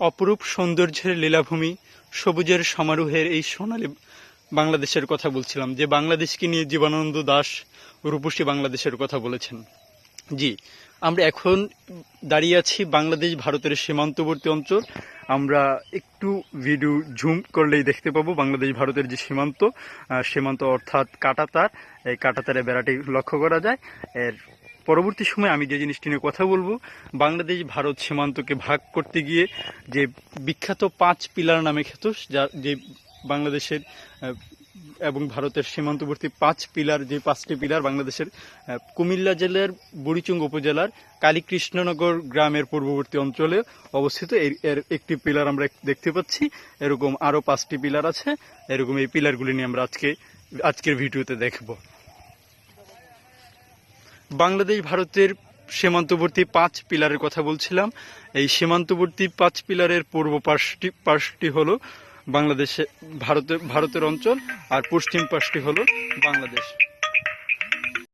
অপরূপ সৌন্দর্যের লীলাভূমি, সবুজের সমারোহের এই সোনালী বাংলাদেশের কথা বলছিলাম, যে বাংলাদেশকে নিয়ে জীবনানন্দ দাশ রূপসী বাংলাদেশের কথা বলেছেন। জি, আমরা এখন দাঁড়িয়ে আছি বাংলাদেশ ভারতের সীমান্তবর্তী অঞ্চল। আমরা একটু ভিডিও জুম করলেই দেখতে পাবো বাংলাদেশ ভারতের যে সীমান্ত অর্থাৎ কাঁটাতার, এই কাঁটাতারের বেড়াটি লক্ষ্য করা যায়। এর পরবর্তী সময় আমি যে জিনিসটি নিয়ে কথা বলবো, বাংলাদেশ ভারত সীমান্তকে ভাগ করতে গিয়ে যে বিখ্যাত 5 পিলার নামে খ্যাত, যে বাংলাদেশের এবং ভারতের সীমান্তবর্তী 5 পিলার, যে 5টি পিলার বাংলাদেশের কুমিল্লা জেলার বুড়িচুং উপজেলার কালীকৃষ্ণনগর গ্রামের পূর্ববর্তী অঞ্চলে অবস্থিত। এর একটি পিলার আমরা দেখতে পাচ্ছি, এরকম আরও 5টি পিলার আছে। এরকম এই পিলারগুলি নিয়ে আমরা আজকের ভিডিওতে দেখব। বাংলাদেশ ভারতের সীমান্তবর্তী 5 পিলারের কথা বলছিলাম। এই সীমান্তবর্তী 5 পিলারের পূর্ব পাশটি হলো ভারতের অঞ্চল, আর পশ্চিম পাশটি হলো বাংলাদেশ।